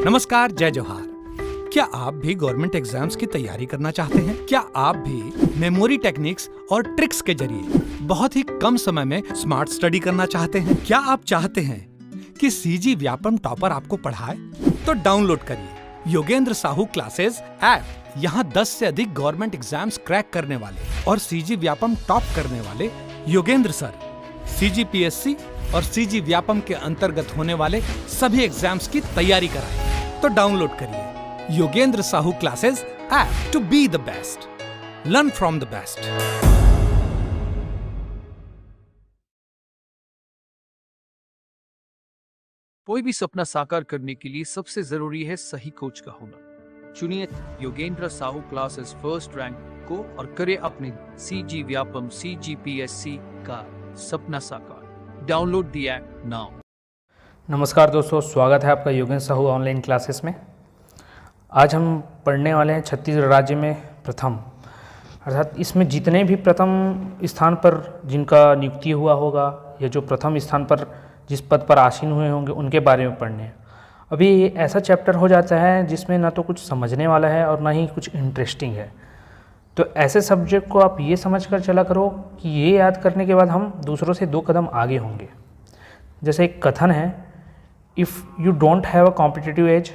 नमस्कार, जय जोहार। क्या आप भी गवर्नमेंट एग्जाम्स की तैयारी करना चाहते हैं? क्या आप भी मेमोरी टेक्निक्स और ट्रिक्स के जरिए बहुत ही कम समय में स्मार्ट स्टडी करना चाहते हैं? क्या आप चाहते हैं कि सीजी व्यापम टॉपर आपको पढ़ाए? तो डाउनलोड करिए योगेंद्र साहू क्लासेस ऐप। यहाँ 10 से अधिक गवर्नमेंट एग्जाम्स क्रैक करने वाले और सीजी व्यापम टॉप करने वाले योगेंद्र सर CGPSC और सीजी व्यापम के अंतर्गत होने वाले सभी एग्जाम्स की तैयारी कराएं। तो डाउनलोड करिए Yogendra Sahu classes app to be the best, learn from the best. कोई भी सपना साकार करने के लिए सबसे जरूरी है सही कोच का होना। चुनिए Yogendra Sahu classes first rank को और करें अपने सीजी व्यापम CGPSC का सपना साकार। Download the app now. नमस्कार दोस्तों, स्वागत है आपका योगेंद्र साहू ऑनलाइन क्लासेस में। आज हम पढ़ने वाले हैं छत्तीसगढ़ राज्य में प्रथम, अर्थात इसमें जितने भी प्रथम स्थान पर जिनका नियुक्ति हुआ होगा या जो प्रथम स्थान पर जिस पद पर आसीन हुए होंगे उनके बारे में पढ़ने हैं। अभी ये ऐसा चैप्टर हो जाता है जिसमें ना तो कुछ समझने वाला है और ना ही कुछ इंटरेस्टिंग है। तो ऐसे सब्जेक्ट को आप ये समझ कर चला करो कि ये याद करने के बाद हम दूसरों से 2 कदम आगे होंगे। जैसे एक कथन है, if you don't have a competitive as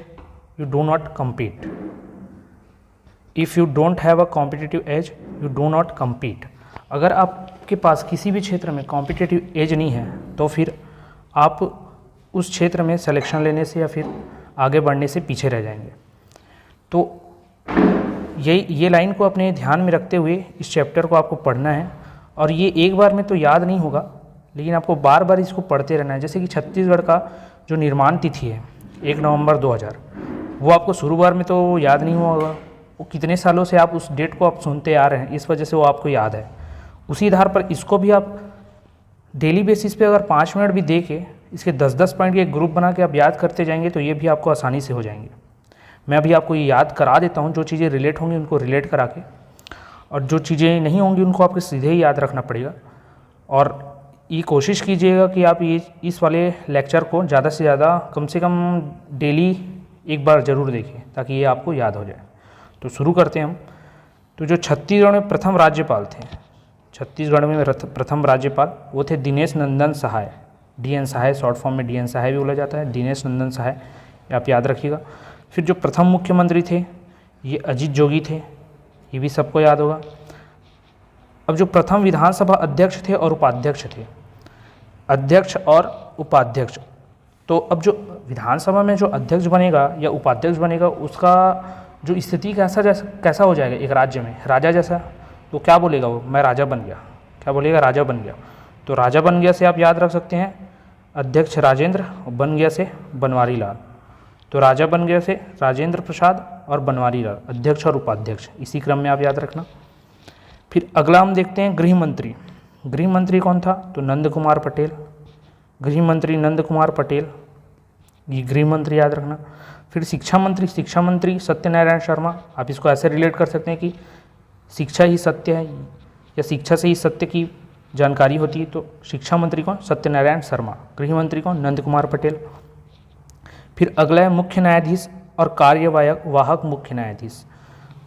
you do not compete. If you don't have a competitive as you do not compete. अगर आपके पास किसी भी क्षेत्र में कॉम्पिटिटिव एज नहीं है तो फिर आप उस क्षेत्र में सिलेक्शन लेने से या फिर आगे बढ़ने से पीछे रह जाएंगे। तो ये लाइन को अपने ध्यान में रखते हुए इस चैप्टर को आपको पढ़ना है। और ये एक बार में तो याद नहीं होगा, लेकिन आपको बार बार इसको पढ़ते रहना है। जैसे कि छत्तीसगढ़ का जो निर्माण तिथि है 1 नवंबर 2000, वो आपको शुरुआत में तो याद नहीं हुआ होगा। वो कितने सालों से आप उस डेट को आप सुनते आ रहे हैं, इस वजह से वो आपको याद है। उसी आधार पर इसको भी आप डेली बेसिस पे अगर 5 मिनट भी दे के इसके 10-10 पॉइंट के एक ग्रुप बना के आप याद करते जाएंगे तो ये भी आपको आसानी से हो जाएंगे। मैं अभी आपको ये याद करा देता हूँ, जो चीज़ें रिलेट होंगी उनको रिलेट करा के, और जो चीज़ें नहीं होंगी उनको आपको सीधे ही याद रखना पड़ेगा। और ये कोशिश कीजिएगा कि आप ये इस वाले लेक्चर को ज़्यादा से ज़्यादा कम से कम डेली एक बार ज़रूर देखें ताकि ये आपको याद हो जाए। तो शुरू करते हैं हम। तो जो छत्तीसगढ़ में प्रथम राज्यपाल थे, छत्तीसगढ़ में प्रथम राज्यपाल वो थे दिनेश नंदन सहाय, DN सहाय, शॉर्ट फॉर्म में DN सहाय भी बोला जाता है, दिनेश नंदन सहाय, ये आप याद रखिएगा। फिर जो प्रथम मुख्यमंत्री थे ये अजीत जोगी थे, ये भी सबको याद होगा। अब जो प्रथम विधानसभा अध्यक्ष थे और उपाध्यक्ष थे, अध्यक्ष और उपाध्यक्ष, तो अब जो विधानसभा में जो अध्यक्ष बनेगा या उपाध्यक्ष बनेगा उसका जो स्थिति कैसा हो जाएगा एक राज्य में, राजा जैसा। तो क्या बोलेगा वो, मैं राजा बन गया। क्या बोलेगा, राजा बन गया। तो राजा बन गया से आप याद रख सकते हैं अध्यक्ष राजेंद्र, और बन गया से बनवारी लाल। तो राजा बन गया से राजेंद्र प्रसाद और बनवारी लाल, अध्यक्ष और उपाध्यक्ष, इसी क्रम में आप याद रखना। फिर अगला हम देखते हैं गृह मंत्री। गृह मंत्री कौन था, तो नंद कुमार पटेल, गृह मंत्री नंद कुमार पटेल, ये गृह मंत्री याद रखना। फिर शिक्षा मंत्री सत्यनारायण शर्मा। आप इसको ऐसे रिलेट कर सकते हैं कि शिक्षा ही सत्य है या शिक्षा से ही सत्य की जानकारी होती है। तो शिक्षा मंत्री कौन, सत्यनारायण शर्मा। गृह मंत्री कौन, नंद कुमार पटेल। फिर अगला है मुख्य न्यायाधीश और कार्यवाहक मुख्य न्यायाधीश।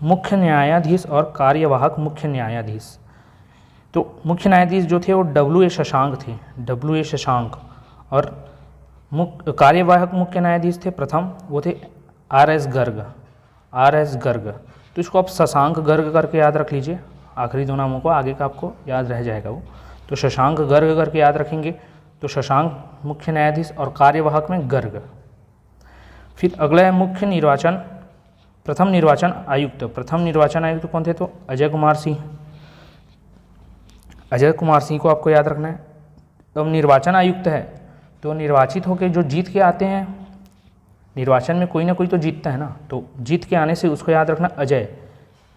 मुख्य न्यायाधीश और कार्यवाहक मुख्य न्यायाधीश। तो मुख्य न्यायाधीश जो थे वो WA शशांक थे, WA शशांक। और कार्यवाहक मुख्य न्यायाधीश थे प्रथम, वो थे RS गर्ग, RS गर्ग। तो इसको आप शशांक गर्ग करके याद रख लीजिए, आखिरी 2 नामों को, आगे का आपको याद रह जाएगा वो। तो शशांक गर्ग करके याद रखेंगे। तो शशांक मुख्य न्यायाधीश और कार्यवाहक में गर्ग। फिर अगला है प्रथम निर्वाचन आयुक्त। प्रथम निर्वाचन आयुक्त कौन थे, तो अजय कुमार सिंह। अजय कुमार सिंह को आपको याद रखना है। तो निर्वाचन आयुक्त है तो निर्वाचित होकर जो जीत के आते हैं, निर्वाचन में कोई ना कोई तो जीतता है ना, तो जीत के आने से उसको याद रखना अजय।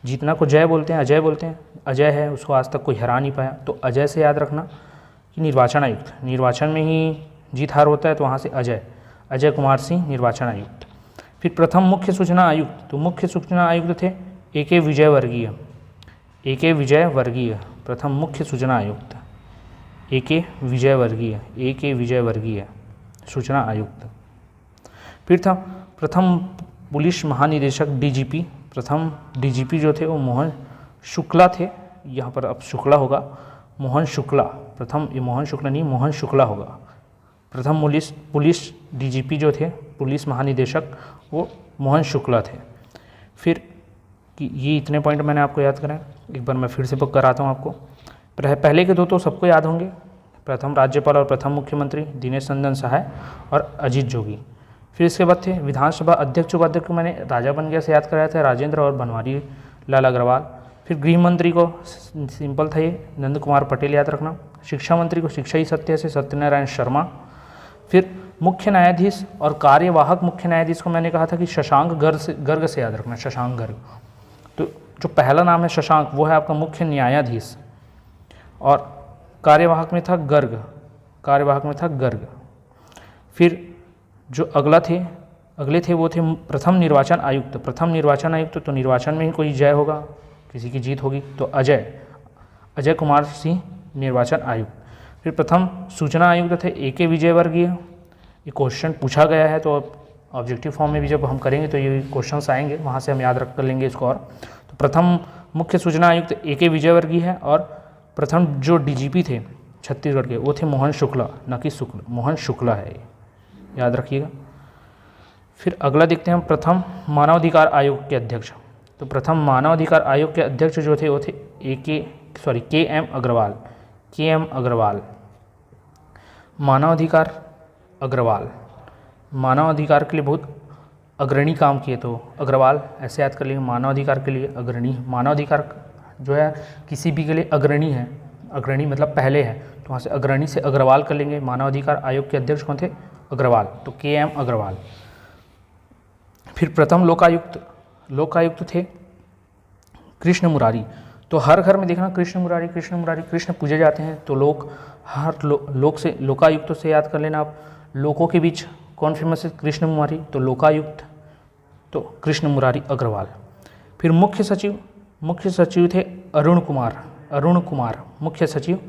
जीतना को जय बोलते हैं, अजय बोलते हैं। अजय है, उसको आज तक कोई हरा नहीं पाया, तो अजय से याद रखना कि निर्वाचन आयुक्त, निर्वाचन में ही जीत हार होता है, तो वहाँ से अजय कुमार सिंह निर्वाचन आयुक्त। फिर प्रथम मुख्य सूचना आयुक्त, तो मुख्य सूचना आयुक्त थे AK विजयवर्गीय, AK विजयवर्गीय, प्रथम मुख्य सूचना आयुक्त AK विजयवर्गीय सूचना आयुक्त। फिर था प्रथम पुलिस महानिदेशक डीजीपी, प्रथम डीजीपी जो थे वो मोहन शुक्ला थे, यहाँ पर अब शुक्ला होगा, मोहन शुक्ला, प्रथम, ये मोहन शुक्ला नहीं, मोहन शुक्ला होगा। प्रथम पुलिस डीजीपी जो थे, पुलिस महानिदेशक, वो मोहन शुक्ला थे। फिर कि ये इतने पॉइंट मैंने आपको याद कराए, एक बार मैं फिर से बुक कराता हूँ आपको। पहले के दो तो सबको याद होंगे, प्रथम राज्यपाल और प्रथम मुख्यमंत्री दिनेश नंदन सहाय और अजीत जोगी। फिर इसके बाद थे विधानसभा अध्यक्ष उपाध्यक्ष को मैंने राजा बन गया से याद कराया था, राजेंद्र और बनवारी लाल अग्रवाल। फिर गृह मंत्री को सिंपल था ये, नंद कुमार पटेल याद रखना। शिक्षा मंत्री को शिक्षा ही सत्य से सत्यनारायण शर्मा। फिर मुख्य न्यायाधीश और कार्यवाहक मुख्य न्यायाधीश को मैंने कहा था कि शशांक गर्ग से याद रखना, शशांक गर्ग। तो जो पहला नाम है शशांक वो है आपका मुख्य न्यायाधीश, और कार्यवाहक में था गर्ग। फिर जो अगले थे वो थे प्रथम निर्वाचन आयुक्त। तो निर्वाचन में ही कोई जय होगा, किसी की जीत होगी, तो अजय कुमार सिंह निर्वाचन आयुक्त। फिर प्रथम सूचना आयुक्त थे AK विजयवर्गीय। ये क्वेश्चन पूछा गया है, तो ऑब्जेक्टिव फॉर्म में भी जब हम करेंगे तो ये क्वेश्चंस आएंगे, वहाँ से हम याद रख कर लेंगे इसको। और तो प्रथम मुख्य सूचना आयुक्त AK विजयवर्गीय है, और प्रथम जो DGP थे छत्तीसगढ़ के वो थे मोहन शुक्ला, न कि शुक्ल, मोहन शुक्ला है, याद रखिएगा। फिर अगला देखते हैं हम प्रथम मानवाधिकार आयोग के अध्यक्ष। तो प्रथम मानवाधिकार आयोग के अध्यक्ष जो थे वो थे KM अग्रवाल। मानवाधिकार के लिए बहुत अग्रणी काम किए, तो अग्रवाल ऐसे याद कर लेंगे, मानवाधिकार के लिए अग्रणी। मानवाधिकार जो है किसी भी के लिए अग्रणी है, अग्रणी मतलब पहले है, तो वहाँ से अग्रणी से अग्रवाल कर लेंगे। मानवाधिकार आयोग के अध्यक्ष कौन थे? अग्रवाल, तो KM अग्रवाल। फिर प्रथम लोकायुक्त थे कृष्ण मुरारी। तो हर घर में देखना कृष्ण पूजे जाते हैं, तो लोकायुक्त से याद कर लेना आप। लोगों के बीच कौन फेमस है? कृष्ण मुरारी, तो लोकायुक्त, तो कृष्ण मुरारी अग्रवाल। फिर मुख्य सचिव थे अरुण कुमार, मुख्य सचिव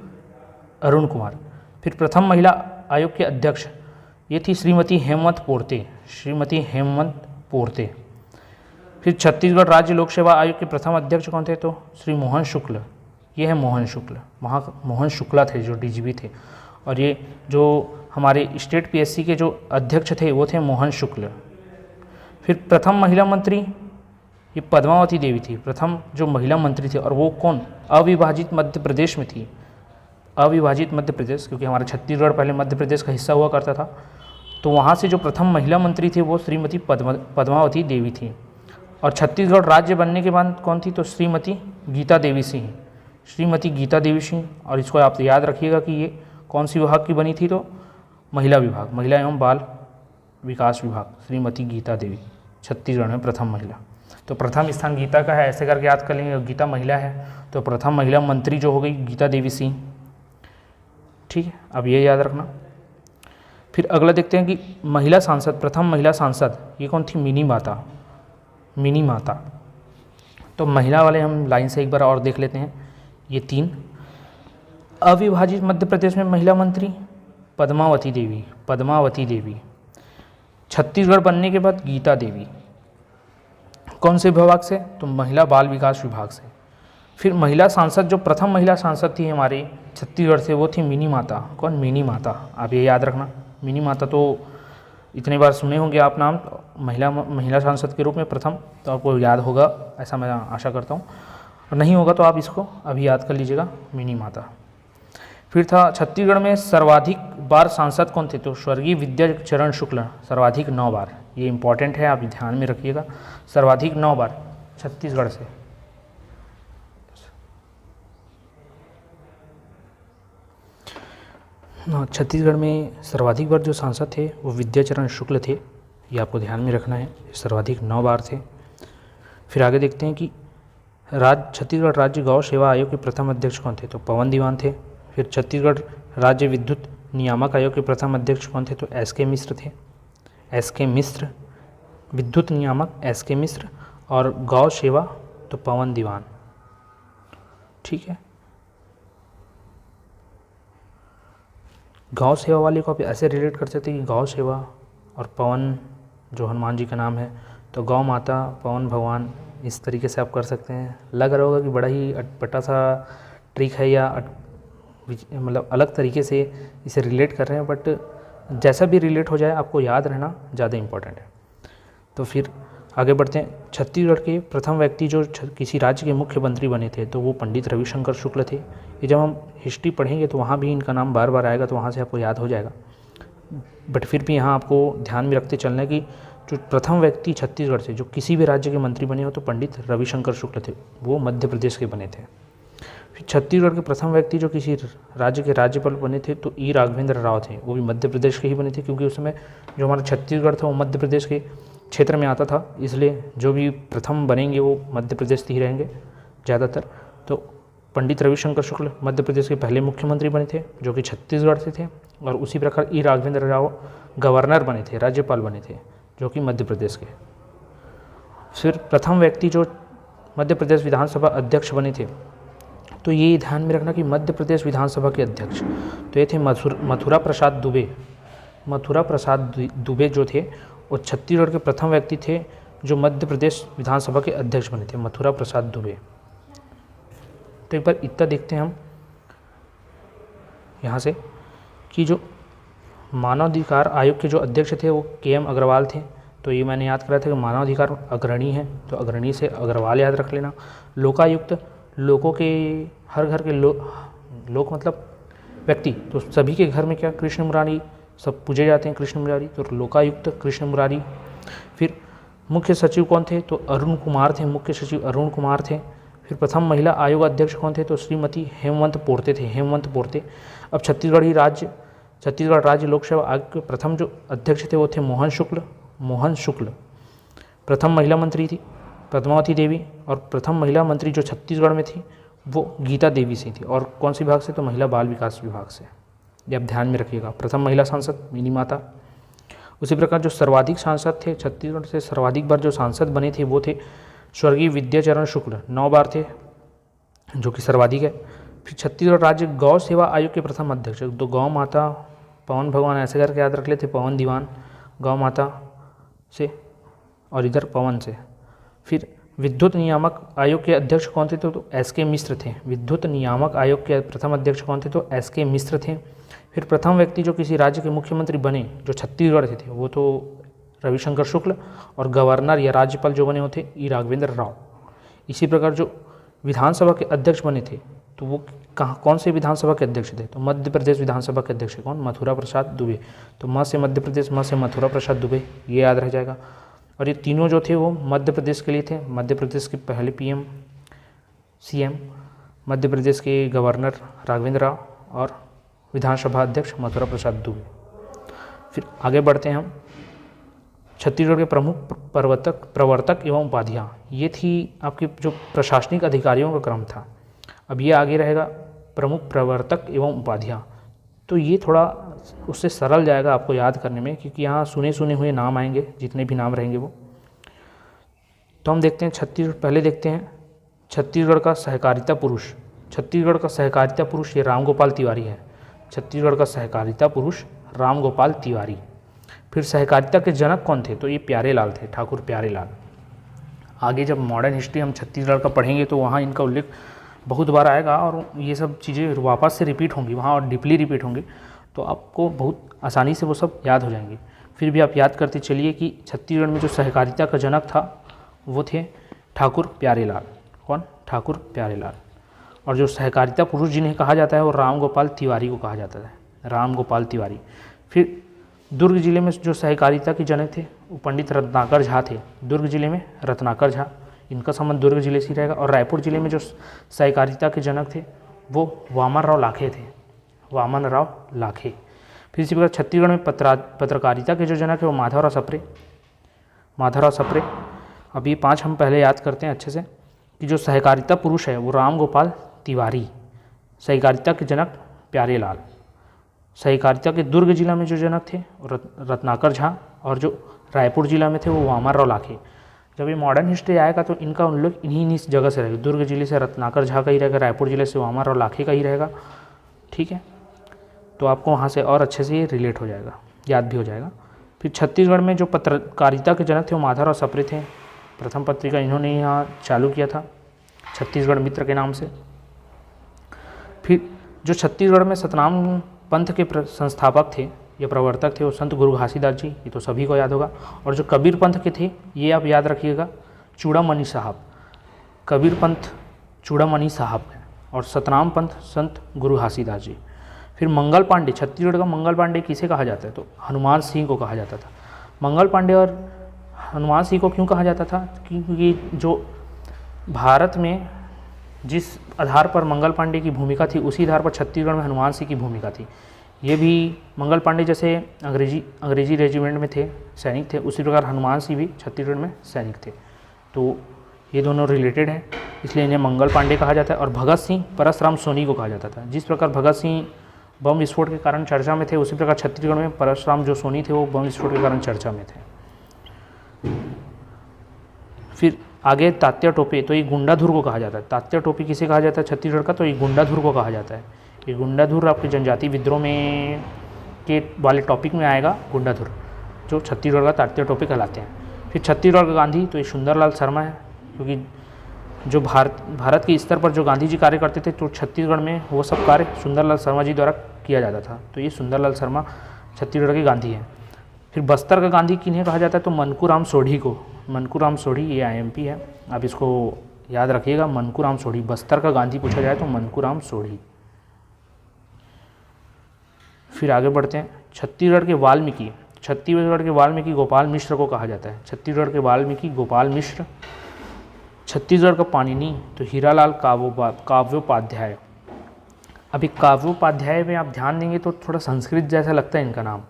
अरुण कुमार। फिर प्रथम महिला आयोग के अध्यक्ष ये थी श्रीमती हेमंत पोर्ते। फिर छत्तीसगढ़ राज्य लोक सेवा आयोग के प्रथम अध्यक्ष कौन थे? तो श्री मोहन शुक्ल, ये है मोहन शुक्ला थे जो DGP थे। और ये जो हमारे स्टेट PSC के जो अध्यक्ष थे वो थे मोहन शुक्ल। फिर प्रथम महिला मंत्री ये पद्मावती देवी थी, प्रथम जो महिला मंत्री थे, और वो कौन? अविभाजित मध्य प्रदेश में थी, अविभाजित मध्य प्रदेश, क्योंकि हमारा छत्तीसगढ़ पहले मध्य प्रदेश का हिस्सा हुआ करता था, तो वहाँ से जो प्रथम महिला मंत्री थी वो श्रीमती पद्मावती देवी थी। और छत्तीसगढ़ राज्य बनने के बाद कौन थी? तो श्रीमती गीता देवी सिंह। और इसको आप याद रखिएगा कि ये कौन सी विभाग की बनी थी? तो महिला विभाग, महिला एवं बाल विकास विभाग, श्रीमती गीता देवी, छत्तीसगढ़ में प्रथम महिला। तो प्रथम स्थान गीता का है, ऐसे करके याद कर लेंगे, गीता महिला है, तो प्रथम महिला मंत्री जो हो गई गीता देवी सिंह। ठीक है, अब ये याद रखना। फिर अगला देखते हैं कि महिला सांसद, प्रथम महिला सांसद ये कौन थी? मिनी माता। तो महिला वाले हम लाइन से एक बार और देख लेते हैं, ये 3। अविभाजित मध्य प्रदेश में महिला मंत्री पद्मावती देवी। छत्तीसगढ़ बनने के बाद गीता देवी। कौन से विभाग से? तो महिला बाल विकास विभाग से। फिर महिला सांसद, जो प्रथम महिला सांसद थी हमारे छत्तीसगढ़ से, वो थी मिनी माता। कौन? मिनी माता, आप ये याद रखना। मिनी माता तो इतने बार सुने होंगे आप नाम, महिला सांसद के रूप में प्रथम, तो आपको याद होगा, ऐसा मैं आशा करता हूँ, और नहीं होगा तो आप इसको अभी याद कर लीजिएगा, मिनी माता। फिर था छत्तीसगढ़ में सर्वाधिक बार सांसद कौन थे? तो स्वर्गीय विद्याचरण शुक्ल, सर्वाधिक 9 बार। ये इंपॉर्टेंट है, आप ध्यान में रखिएगा, सर्वाधिक 9 बार छत्तीसगढ़ से। छत्तीसगढ़ में सर्वाधिक बार जो सांसद थे वो विद्याचरण शुक्ल थे, ये आपको ध्यान में रखना है, सर्वाधिक 9 बार थे। फिर आगे देखते हैं कि छत्तीसगढ़ राज्य गौ सेवा आयोग के प्रथम अध्यक्ष कौन थे? तो पवन दीवान थे। फिर छत्तीसगढ़ राज्य विद्युत नियामक आयोग के प्रथम अध्यक्ष कौन थे? तो SK मिश्र थे, SK मिश्र, विद्युत नियामक SK मिश्र, और गौ सेवा तो पवन दीवान। ठीक है, गौ सेवा वाले को आप ऐसे रिलेट कर सकते हैं कि गौ सेवा और पवन जो हनुमान जी का नाम है, तो गौ माता, पवन भगवान, इस तरीके से आप कर सकते हैं। लग रहा होगा कि बड़ा ही अटपटा सा ट्रिक है या मतलब अलग तरीके से इसे रिलेट कर रहे हैं, बट जैसा भी रिलेट हो जाए आपको याद रहना ज़्यादा इम्पोर्टेंट है। तो फिर आगे बढ़ते हैं। छत्तीसगढ़ के प्रथम व्यक्ति जो किसी राज्य के मुख्यमंत्री बने थे तो वो पंडित रविशंकर शुक्ल थे। ये जब हम हिस्ट्री पढ़ेंगे तो वहाँ भी इनका नाम बार बार आएगा, तो वहाँ से आपको याद हो जाएगा। बट फिर भी यहाँ आपको ध्यान में रखते चलना है कि जो प्रथम व्यक्ति छत्तीसगढ़ से जो किसी भी राज्य के मंत्री बने हो तो पंडित रविशंकर शुक्ल थे, वो मध्य प्रदेश के बने थे। फिर छत्तीसगढ़ के प्रथम व्यक्ति जो किसी राज्य के राज्यपाल बने थे तो ई राघवेंद्र राव थे, वो भी मध्य प्रदेश के ही बने थे, क्योंकि उस समय जो हमारा छत्तीसगढ़ था वो मध्य प्रदेश के क्षेत्र में आता था, इसलिए जो भी प्रथम बनेंगे वो मध्य प्रदेश से ही रहेंगे ज़्यादातर। तो पंडित रविशंकर शुक्ल मध्य प्रदेश के पहले मुख्यमंत्री बने थे जो कि छत्तीसगढ़ से थे, और उसी प्रकार ई राघवेंद्र राव गवर्नर बने थे, राज्यपाल बने थे, जो कि मध्य प्रदेश के। फिर प्रथम व्यक्ति जो मध्य प्रदेश विधानसभा अध्यक्ष बने थे, तो ये ध्यान में रखना कि मध्य प्रदेश विधानसभा के अध्यक्ष तो ये थे मथुरा प्रसाद दुबे। मथुरा प्रसाद दुबे जो थे वो छत्तीसगढ़ के प्रथम व्यक्ति थे जो मध्य प्रदेश विधानसभा के अध्यक्ष बने थे, मथुरा प्रसाद दुबे। तो एक बार इतना देखते हैं हम यहाँ से कि जो मानवाधिकार आयोग के जो अध्यक्ष थे वो KM अग्रवाल थे। तो ये मैंने याद करा था कि मानवाधिकार अग्रणी है, तो अग्रणी से अग्रवाल याद रख लेना। लोकायुक्त लोगों के हर घर के लोग मतलब व्यक्ति, तो सभी के घर में क्या कृष्ण मुरारी सब पूजे जाते हैं, कृष्ण मुरारी, तो लोकायुक्त कृष्ण मुरारी। फिर मुख्य सचिव कौन थे तो अरुण कुमार थे, मुख्य सचिव अरुण कुमार थे। फिर प्रथम महिला आयोग अध्यक्ष कौन थे तो श्रीमती हेमवंत पोर्ते थे, हेमवंत पोर्ते। अब छत्तीसगढ़ राज्य लोक सेवा आयोग के प्रथम जो अध्यक्ष थे वो थे मोहन शुक्ल। प्रथम महिला मंत्री थी पद्मावती देवी, और प्रथम महिला मंत्री जो छत्तीसगढ़ में थी वो गीता देवी से थी। और कौन सी विभाग से तो महिला बाल विकास विभाग से, ये आप ध्यान में रखिएगा। प्रथम महिला सांसद मिनी माता। उसी प्रकार जो सर्वाधिक सांसद थे छत्तीसगढ़ से सर्वाधिक बार जो सांसद बने थे वो थे स्वर्गीय विद्याचरण शुक्ल, 9 बार थे, जो कि सर्वाधिक है। फिर छत्तीसगढ़ राज्य गौ सेवा आयोग के प्रथम अध्यक्ष, तो गौ माता पवन भगवान ऐसे करके याद रख लेते, पवन दीवान गौ माता से और इधर पवन से। फिर विद्युत नियामक आयोग के अध्यक्ष कौन थे तो SK मिश्र थे। विद्युत नियामक आयोग के प्रथम अध्यक्ष कौन थे तो SK मिश्र थे। फिर प्रथम व्यक्ति जो किसी राज्य के मुख्यमंत्री बने जो छत्तीसगढ़ से थे वो तो रविशंकर शुक्ल, और गवर्नर या राज्यपाल जो बने वो थे ई राघवेंद्र राव। इसी प्रकार जो विधानसभा के अध्यक्ष बने थे तो वो कौन से विधानसभा के अध्यक्ष थे तो मध्य प्रदेश विधानसभा के अध्यक्ष कौन, मथुरा प्रसाद दुबे। तो म से मध्य प्रदेश, म से मथुरा प्रसाद दुबे, ये याद रह जाएगा। और ये तीनों जो थे वो मध्य प्रदेश के लिए थे, मध्य प्रदेश के पहले PM CM, मध्य प्रदेश के गवर्नर राघवेंद्र राव और विधानसभा अध्यक्ष मथुरा प्रसाद दुबे। फिर आगे बढ़ते हैं हम। छत्तीसगढ़ के प्रमुख प्रवर्तक एवं उपाधियाँ, ये थी आपकी जो प्रशासनिक अधिकारियों का क्रम था। अब ये आगे रहेगा प्रमुख प्रवर्तक एवं उपाधियाँ, तो ये थोड़ा उससे सरल जाएगा आपको याद करने में, क्योंकि यहाँ सुने हुए नाम आएंगे, जितने भी नाम रहेंगे वो। तो हम देखते हैं पहले देखते हैं छत्तीसगढ़ का सहकारिता पुरुष। छत्तीसगढ़ का सहकारिता पुरुष ये रामगोपाल तिवारी है, छत्तीसगढ़ का सहकारिता पुरुष रामगोपाल तिवारी। फिर सहकारिता के जनक कौन थे तो ये प्यारेलाल थे, ठाकुर प्यारेलाल। आगे जब मॉडर्न हिस्ट्री हम छत्तीसगढ़ का पढ़ेंगे तो वहाँ इनका उल्लेख बहुत बार आएगा, और ये सब चीज़ें वापस से रिपीट होंगी वहाँ और डीपली रिपीट होंगी, तो आपको बहुत आसानी से वो सब याद हो जाएंगे। फिर भी आप याद करते चलिए कि छत्तीसगढ़ में जो सहकारिता का जनक था वो थे ठाकुर प्यारेलाल। कौन, ठाकुर प्यारेलाल। और जो सहकारिता पुरुष जिन्हें कहा जाता है वो रामगोपाल तिवारी को कहा जाता है, रामगोपाल तिवारी। फिर दुर्ग जिले में जो सहकारिता के जनक थे वो पंडित रत्नाकर झा थे, दुर्ग जिले में रत्नाकर झा, इनका संबंध दुर्ग जिले से ही रहेगा। और रायपुर जिले में जो सहकारिता के जनक थे वो वामन राव लाखे थे, वामन राव लाखे। फिर इसी प्रकार छत्तीसगढ़ में पत्रकारिता के जो जनक है वो माधवराव सप्रे, माधवराव सप्रे। अब ये 5 हम पहले याद करते हैं अच्छे से कि जो सहकारिता पुरुष है वो रामगोपाल तिवारी, सहकारिता के जनक प्यारेलाल, सहकारिता के दुर्ग जिला में जो जनक थे रत्नाकर झा, और जो रायपुर जिला में थे वो वामन राव लाखे। जब ये मॉडर्न हिस्ट्री आएगा तो इनका उल्लेख इन्हीं जगह से रहेगा, दुर्ग जिले से रत्नाकर झा का ही रहेगा, रायपुर जिले से वामन राव लाखे का ही रहेगा। ठीक है, तो आपको वहाँ से और अच्छे से ये रिलेट हो जाएगा, याद भी हो जाएगा। फिर छत्तीसगढ़ में जो पत्रकारिता के जनक थे वो माधवराव सप्रे थे। प्रथम पत्रिका इन्होंने यहाँ चालू किया था छत्तीसगढ़ मित्र के नाम से। फिर जो छत्तीसगढ़ में सतनाम पंथ के संस्थापक थे या प्रवर्तक थे वो संत गुरु घासीदास जी, ये तो सभी को याद होगा। और जो कबीर पंथ के थे ये आप याद रखिएगा, चूड़ामणि साहब। कबीर पंथ चूड़ामणि साहब है और सतनाम पंथ संत गुरु घासीदास जी। फिर मंगल पांडे, छत्तीसगढ़ का मंगल पांडे किसे कहा जाता है तो हनुमान सिंह को कहा जाता था। मंगल पांडे और हनुमान सिंह को क्यों कहा जाता था, क्योंकि जो भारत में जिस आधार पर मंगल पांडे की भूमिका थी उसी आधार पर छत्तीसगढ़ में हनुमान सिंह की भूमिका थी। ये भी मंगल पांडे जैसे अंग्रेजी रेजिमेंट में थे, सैनिक थे, उसी प्रकार हनुमान सिंह भी छत्तीसगढ़ में सैनिक थे। तो ये दोनों रिलेटेड हैं, इसलिए इन्हें मंगल पांडे कहा जाता है। और भगत सिंह परसराम सोनी को कहा जाता था। जिस प्रकार भगत सिंह बम विस्फोट के कारण चर्चा में थे उसी प्रकार छत्तीसगढ़ में परसराम जो सोनी थे वो बम विस्फोट के कारण चर्चा में थे। फिर आगे तात्या टोपे, तो ये गुंडाधुर को कहा जाता है। तात्या टोपे किसे कहा जाता है छत्तीसगढ़ का, तो ये गुंडाधुर को कहा जाता है। ये गुंडाधुर आपके जनजाति विद्रोह में के वाले टॉपिक में आएगा, गुंडाधुर जो छत्तीसगढ़ का तात्या टोपे कहलाते हैं। फिर छत्तीसगढ़ का गांधी तो ये सुंदरलाल शर्मा है, क्योंकि जो भारत के स्तर पर जो गांधी जी कार्य करते थे तो छत्तीसगढ़ में वो सब कार्य सुंदरलाल शर्मा जी द्वारा किया जाता था। तो ये सुंदरलाल शर्मा छत्तीसगढ़ के गांधी हैं। फिर बस्तर का गांधी किन्हें कहा जाता है, तो मनकूराम सोढ़ी को। मनकूराम सोढ़ी ये IMP है, आप इसको याद रखिएगा, मनकूराम सोढ़ी। बस्तर का गांधी पूछा जाए तो मनकूराम सोढ़ी। फिर आगे बढ़ते हैं, छत्तीसगढ़ के वाल्मीकि। छत्तीसगढ़ के वाल्मीकि गोपाल मिश्र को कहा जाता है। छत्तीसगढ़ के वाल्मीकि गोपाल मिश्र। छत्तीसगढ़ का पाणिनि तो हीरालाल काव्योपाध्याय। अभी काव्योपाध्याय में आप ध्यान देंगे तो थोड़ा संस्कृत जैसा लगता है इनका नाम,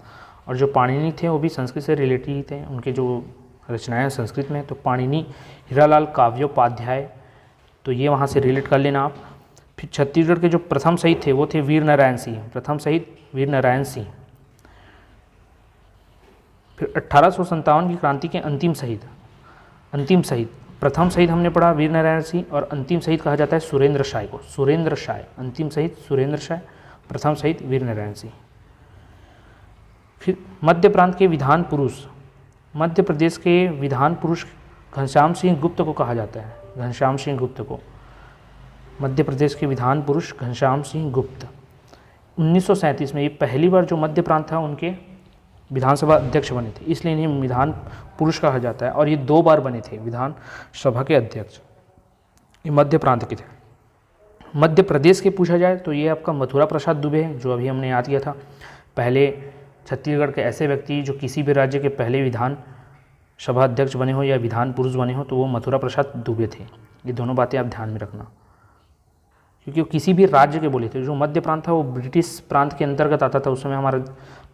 और जो पाणिनि थे वो भी संस्कृत से रिलेटेड ही थे, उनके जो रचनाएं संस्कृत में। तो पाणिनि हीरालाल काव्योपाध्याय, तो ये वहाँ से रिलेट कर लेना आप। फिर छत्तीसगढ़ के जो प्रथम शहीद थे वो थे वीर नारायण सिंह। प्रथम शहीद वीर नारायण सिंह। फिर 1857 की क्रांति के अंतिम शहीद प्रथम शहीद हमने पढ़ा वीर नारायण सिंह, और अंतिम शहीद कहा जाता है सुरेंद्र शाह को। सुरेंद्र शाह, अंतिम शहीद सुरेंद्र शाह, प्रथम शहीद वीर नारायण सिंह। फिर मध्य प्रांत के विधान पुरुष, मध्य प्रदेश के विधान पुरुष घनश्याम सिंह गुप्त को कहा जाता है। घनश्याम सिंह गुप्त को, मध्य प्रदेश के विधान पुरुष घनश्याम सिंह गुप्त। 1937 में ये पहली बार जो मध्य प्रांत था उनके विधानसभा अध्यक्ष बने थे, इसलिए इन्हें विधान पुरुष कहा जाता है। और ये 2 बार बने थे विधानसभा के अध्यक्ष, ये मध्य प्रांत के थे। मध्य प्रदेश के पूछा जाए तो ये आपका मथुरा प्रसाद दुबे है, जो अभी हमने याद किया था। पहले छत्तीसगढ़ के ऐसे व्यक्ति जो किसी भी राज्य के पहले विधानसभा अध्यक्ष बने हो या विधान पुरुष बने हो तो वो मथुरा प्रसाद दुबे थे। ये दोनों बातें आप ध्यान में रखना, क्योंकि वो किसी भी राज्य के बोले थे। जो मध्य प्रांत था वो ब्रिटिश प्रांत के अंतर्गत आता था, उस समय हमारा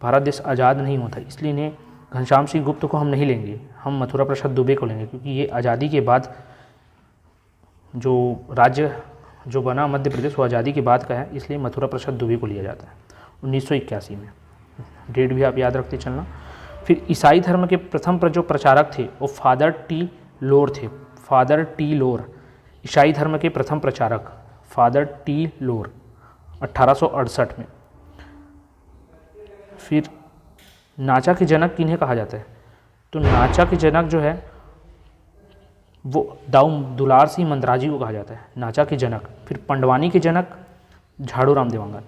भारत देश आज़ाद नहीं हुआ था, इसलिए इन्हें घनश्याम सिंह गुप्त को हम नहीं लेंगे, हम मथुरा प्रसाद दुबे को लेंगे, क्योंकि ये आज़ादी के बाद जो राज्य जो बना मध्य प्रदेश वो आज़ादी के बाद का है, इसलिए मथुरा प्रसाद दुबे को लिया जाता है 1981 में। डेट भी आप याद रखते चलना। फिर ईसाई धर्म के प्रथम जो प्रचारक थे वो फादर टी लोर थे। फादर टी लोर, ईसाई धर्म के प्रथम प्रचारक फादर टी लोर, 1868 में। फिर नाचा के जनक किन्हें कहा जाता है, तो नाचा के जनक जो है वो दाऊ दुलार सिंह मंदराजी को कहा जाता है, नाचा के जनक। फिर पंडवानी के जनक झाड़ू राम देवांगन।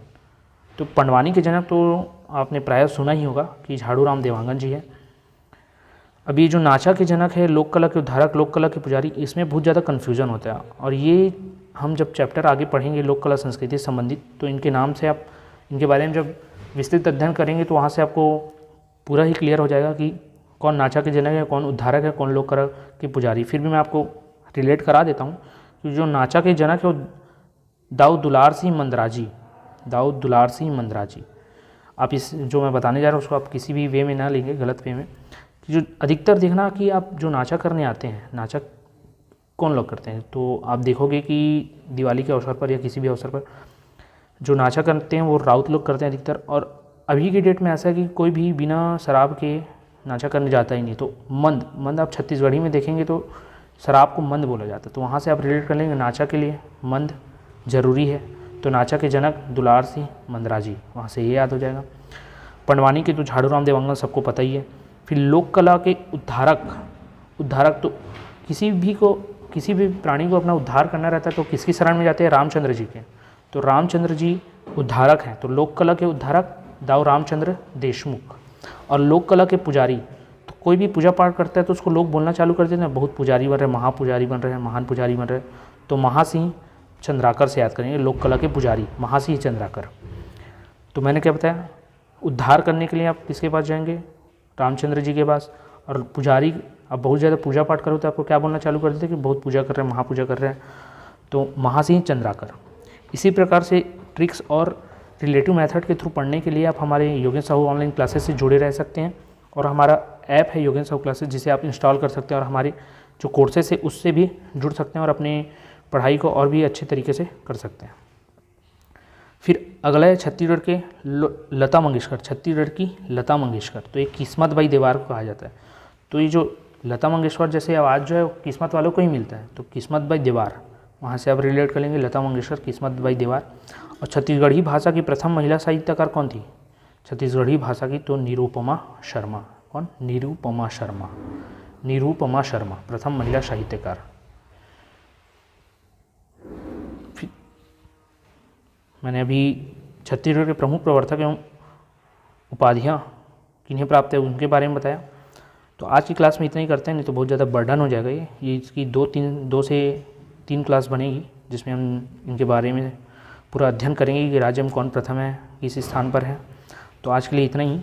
तो पंडवानी के जनक तो आपने प्रायः सुना ही होगा कि झाड़ू राम देवांगन जी है। अभी जो नाचा के जनक है, लोक कला के उद्धारक, लोक कला के पुजारी, इसमें बहुत ज़्यादा कन्फ्यूज़न होता है, और ये हम जब चैप्टर आगे पढ़ेंगे लोक कला संस्कृति से संबंधित तो इनके नाम से आप इनके बारे में जब विस्तृत अध्ययन करेंगे तो वहाँ से आपको पूरा ही क्लियर हो जाएगा कि कौन नाचा के जनक है, कौन उद्धारक है, कौन लोक कला के पुजारी। फिर भी मैं आपको रिलेट करा देता हूँ कि जो नाचा के जनक है वो दाऊ दुलार सिंह मंदराजी, दाऊ दुलार सिंह मंदराजी। आप इस जो मैं बताने जा रहा हूँ उसको आप किसी भी वे में ना लेंगे, गलत वे में। कि जो अधिकतर देखना कि आप जो नाचा करने आते हैं, नाचा कौन लोग करते हैं, तो आप देखोगे कि दिवाली के अवसर पर या किसी भी अवसर पर जो नाचा करते हैं वो राउत लोग करते हैं अधिकतर। और अभी की डेट में ऐसा है कि कोई भी बिना शराब के नाचा करने जाता ही नहीं। तो मंद आप छत्तीसगढ़ी में देखेंगे तो शराब को मंद बोला जाता है, तो वहाँ से आप रिलेट कर लेंगे नाचा के लिए मंद जरूरी है। तो नाचा के जनक दुलार सिंह मंदराजी, वहाँ से ये याद हो जाएगा। पंडवानी के तो झाड़ू राम देवांगन सबको पता ही है। फिर लोक कला के उद्धारक तो किसी भी प्राणी को अपना उद्धार करना रहता है तो किसकी शरण में जाते हैं? रामचंद्र जी के। तो रामचंद्र जी उद्धारक हैं, तो लोक कला के उद्धारक दाऊ रामचंद्र देशमुख। और लोक कला के पुजारी, तो कोई भी पूजा पाठ करता है तो उसको लोग बोलना चालू कर देते हैं, बहुत पुजारी बन रहे हैं, महापुजारी बन रहे हैं, महान पुजारी बन रहे हैं। तो महासिंह चंद्राकर से याद करेंगे, लोक कला के पुजारी महासिंह चंद्राकर। तो मैंने क्या बताया, उद्धार करने के लिए आप किसके पास जाएंगे? रामचंद्र जी के पास। और पुजारी, आप बहुत ज़्यादा पूजा पाठ करो तो आपको क्या बोलना चालू कर देते हैं कि बहुत पूजा कर रहे हैं, महापूजा कर रहे हैं, तो महासिंह चंद्राकर। इसी प्रकार से ट्रिक्स और रिलेटिव मेथड के थ्रू पढ़ने के लिए आप हमारे योगेश साहू ऑनलाइन क्लासेस से जुड़े रह सकते हैं। और हमारा ऐप है योगेश साहू क्लासेस, जिसे आप इंस्टॉल कर सकते हैं और हमारे जो कोर्सेस है उससे भी जुड़ सकते हैं और अपने पढ़ाई को और भी अच्छे तरीके से कर सकते हैं। फिर अगला है छत्तीसगढ़ के लता मंगेशकर, छत्तीसगढ़ की लता मंगेशकर। तो ये किस्मत बाई देवार को कहा जाता है। तो ये जो लता मंगेशकर जैसे आवाज़ जो है वो किस्मत वालों को ही मिलता है, तो किस्मत बाई देवार, वहाँ से आप रिलेट कर लेंगे लता मंगेशकर, किस्मत बाई देवार। और छत्तीसगढ़ी भाषा की प्रथम महिला साहित्यकार कौन थी? छत्तीसगढ़ी भाषा की तो निरुपमा शर्मा। कौन? निरुपमा शर्मा। निरुपमा शर्मा प्रथम महिला साहित्यकार। मैंने अभी छत्तीसगढ़ के प्रमुख प्रवर्तक एवं उपाधियाँ किन्हें प्राप्त है उनके बारे में बताया। तो आज की क्लास में इतना ही करते हैं, नहीं तो बहुत ज़्यादा बर्डन हो जाएगा ये इसकी 2 से 3 क्लास बनेगी, जिसमें हम इनके बारे में पूरा अध्ययन करेंगे कि राज्य में कौन प्रथम है, किस स्थान पर है। तो आज के लिए इतना ही।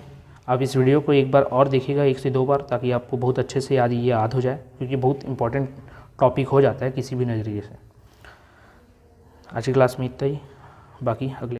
आप इस वीडियो को एक बार और देखिएगा, 1 से 2 बार, ताकि आपको बहुत अच्छे से याद हो जाए, क्योंकि बहुत इंपॉर्टेंट टॉपिक हो जाता है किसी भी नज़रिए से। आज की क्लास में इतना ही, बाकी अगले